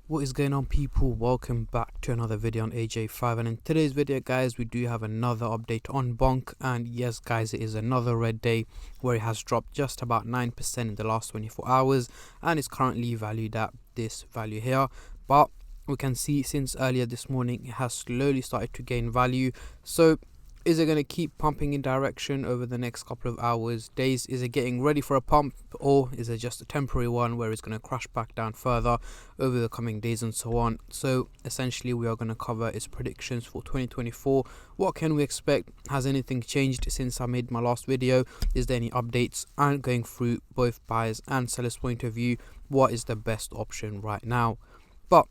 What is going on, people? Welcome back to another video on AJ5, and in today's video, guys, we do have another update on Bonk. And yes, guys, it is another red day where it has dropped just about 9% in the last 24 hours and is currently valued at this value here. But we can see since earlier this morning it has slowly started to gain value. So is it going to keep pumping in direction over the next couple of hours, days? Is it getting ready for a pump, or is it just a temporary one where it's going to crash back down further over the coming days and so on? So essentially we are going to cover its predictions for 2024. What can we expect? Has anything changed since I made my last video? Is there any updates? And going through both buyers and sellers point of view, what is the best option right now? But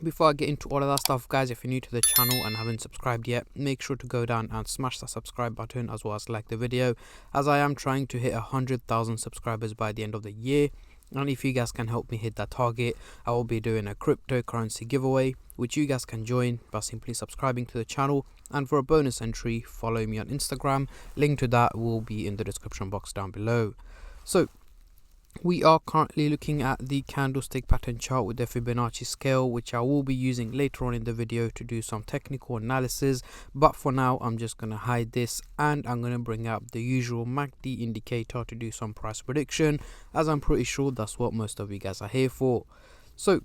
before I get into all of that stuff, guys, if you're new to the channel and haven't subscribed yet, make sure to go down and smash that subscribe button, as well as like the video, as I am trying to hit 100,000 subscribers by the end of the year. And if you guys can help me hit that target, I will be doing a cryptocurrency giveaway, which you guys can join by simply subscribing to the channel. And for a bonus entry, follow me on Instagram. Link to that will be in the description box down below. So we are currently looking at the candlestick pattern chart with the Fibonacci scale, which I will be using later on in the video to do some technical analysis. But for now, I'm just going to hide this and I'm going to bring up the usual MACD indicator to do some price prediction, as I'm pretty sure that's what most of you guys are here for. So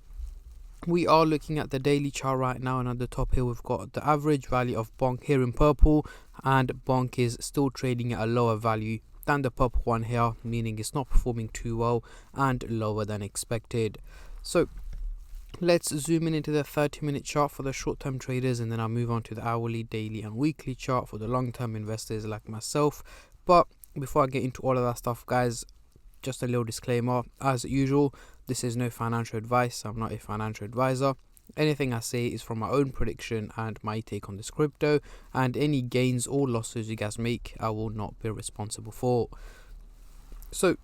we are looking at the daily chart right now, and at the top here we've got the average value of Bonk here in purple, and Bonk is still trading at a lower value than the purple one here, meaning it's not performing too well and lower than expected. So let's zoom in into the 30-minute chart for the short-term traders, and then I'll move on to the hourly, daily and weekly chart for the long-term investors like myself. But before I get into all of that stuff, guys, just a little disclaimer. As usual, this is no financial advice. I'm not a financial advisor. Anything I say is from my own prediction and my take on this crypto, and any gains or losses you guys make, I will not be responsible for. So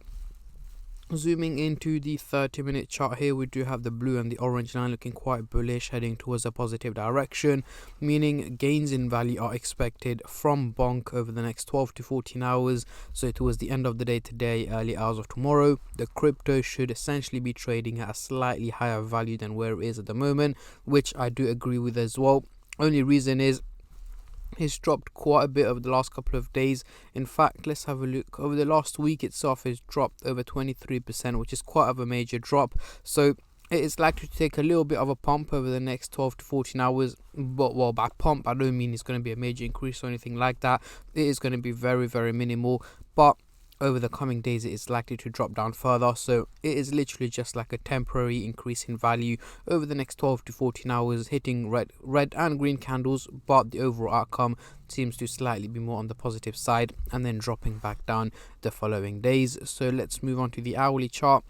zooming into the 30-minute chart here, we do have the blue and the orange line looking quite bullish, heading towards a positive direction, meaning gains in value are expected from Bonk over the next 12 to 14 hours. So towards the end of the day today, early hours of tomorrow, the crypto should essentially be trading at a slightly higher value than where it is at the moment, which I do agree with as well. Only reason is it's dropped quite a bit over the last couple of days. In fact, let's have a look. Over the last week itself, it's dropped over 23%, which is quite of a major drop. So it is likely to take a little bit of a pump over the next 12 to 14 hours. But well, by pump, I don't mean it's going to be a major increase or anything like that. It is going to be very, very minimal. But over the coming days, it is likely to drop down further. So it is literally just like a temporary increase in value over the next 12 to 14 hours, hitting red and green candles, but the overall outcome seems to slightly be more on the positive side and then dropping back down the following days. So let's move on to the hourly chart.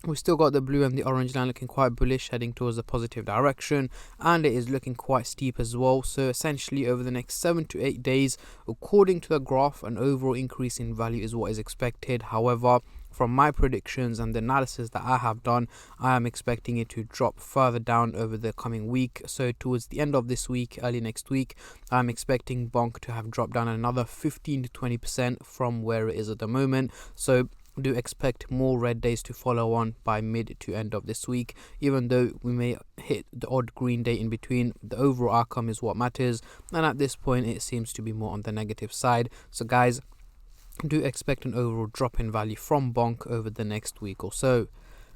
We've still got the blue and the orange line looking quite bullish, heading towards a positive direction, and it is looking quite steep as well. So essentially over the next 7 to 8 days, according to the graph, an overall increase in value is what is expected. However, from my predictions and the analysis that I have done, I am expecting it to drop further down over the coming week. So towards the end of this week, early next week, I'm expecting Bonk to have dropped down another 15 to 20% from where it is at the moment. So do expect more red days to follow on by mid to end of this week. Even though we may hit the odd green day in between, the overall outcome is what matters, and at this point it seems to be more on the negative side. So guys, do expect an overall drop in value from Bonk over the next week or so.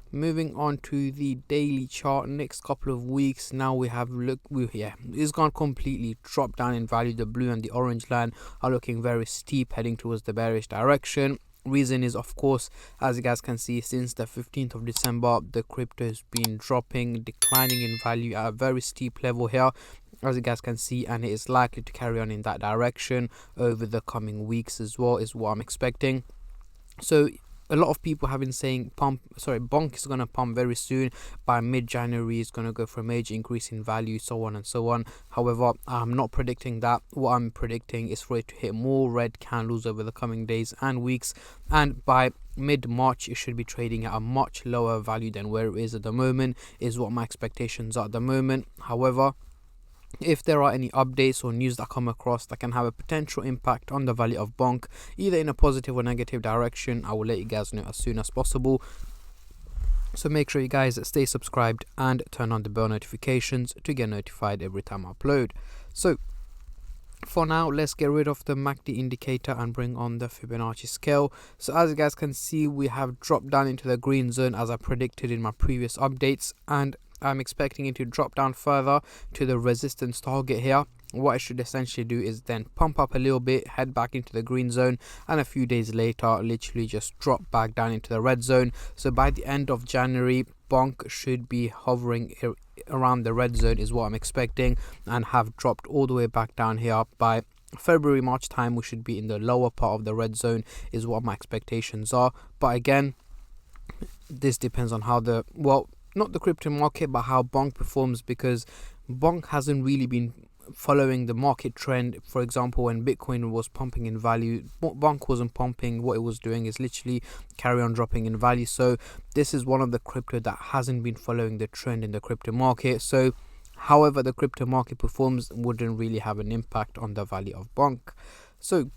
Moving on to the daily chart, next couple of weeks now we have it's gone completely dropped down in value. The blue and the orange line are looking very steep, heading towards the bearish direction. Reason is, of course, as you guys can see, since the 15th of December, the crypto has been declining in value at a very steep level here, as you guys can see, and it is likely to carry on in that direction over the coming weeks as well, is what I'm expecting. So a lot of people have been saying Bonk is going to pump very soon. By mid-January, it's going to go for a major increase in value, so on and so on. However, I'm not predicting that. What I'm predicting is for it to hit more red candles over the coming days and weeks, and by mid-March it should be trading at a much lower value than where it is at the moment, is what my expectations are at the moment. However, if there are any updates or news that come across that can have a potential impact on the value of Bonk, either in a positive or negative direction, I will let you guys know as soon as possible. So make sure you guys stay subscribed and turn on the bell notifications to get notified every time I upload. So for now, let's get rid of the MACD indicator and bring on the Fibonacci scale. So as you guys can see, we have dropped down into the green zone as I predicted in my previous updates, and I'm expecting it to drop down further to the resistance target here. What I should essentially do is then pump up a little bit, head back into the green zone, and a few days later literally just drop back down into the red zone. So by the end of January, Bonk should be hovering around the red zone is what I'm expecting, and have dropped all the way back down here. By February March time, we should be in the lower part of the red zone is what my expectations are. But again, this depends on how the, well, not the crypto market, but how Bonk performs, because Bonk hasn't really been following the market trend. For example, when Bitcoin was pumping in value, Bonk wasn't pumping. What it was doing is literally carry on dropping in value. So this is one of the crypto that hasn't been following the trend in the crypto market. So however the crypto market performs wouldn't really have an impact on the value of Bonk. So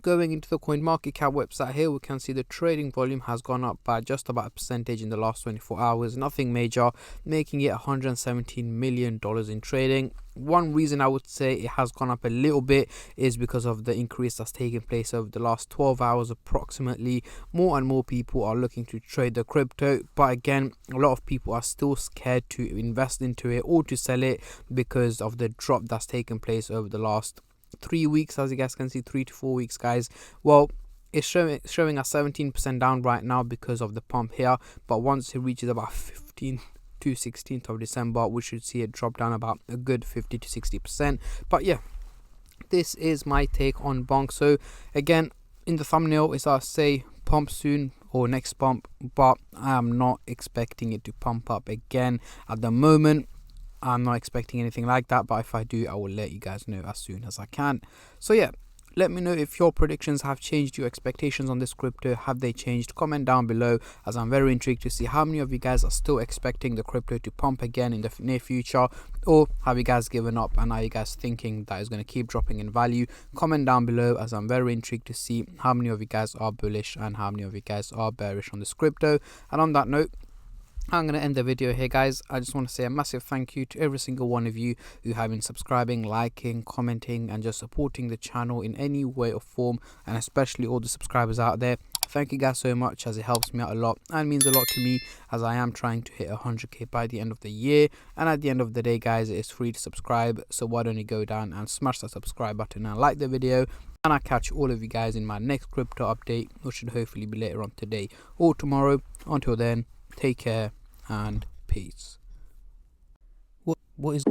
going into the CoinMarketCap website here, we can see the trading volume has gone up by just about a percentage in the last 24 hours. Nothing major, making it $117 million in trading. One reason I would say it has gone up a little bit is because of the increase that's taken place over the last 12 hours approximately. More and more people are looking to trade the crypto, but again, a lot of people are still scared to invest into it or to sell it because of the drop that's taken place over the last 3 weeks. As you guys can see, 3 to 4 weeks, guys. Well, it's showing a 17% down right now because of the pump here, but once it reaches about 15th to 16th of December, we should see it drop down about a good 50 to 60%. But yeah, this is my take on Bonk. So again, in the thumbnail is I say pump soon or next pump, but I am not expecting it to pump up again at the moment. I'm not expecting anything like that, but if I do, I will let you guys know as soon as I can. So yeah, let me know if your predictions have changed, your expectations on this crypto. Have they changed? Comment down below, as I'm very intrigued to see how many of you guys are still expecting the crypto to pump again in the near future, or have you guys given up and are you guys thinking that it's going to keep dropping in value? Comment down below, as I'm very intrigued to see how many of you guys are bullish and how many of you guys are bearish on this crypto. And on that note, I'm going to end the video here, guys. I just want to say a massive thank you to every single one of you who have been subscribing, liking, commenting, and just supporting the channel in any way or form, and especially all the subscribers out there. Thank you guys so much, as it helps me out a lot and means a lot to me, as I am trying to hit 100k by the end of the year. And at the end of the day, guys, it is free to subscribe, so why don't you go down and smash that subscribe button and like the video. And I'll catch all of you guys in my next crypto update, which should hopefully be later on today or tomorrow. Until then, take care and peace. What is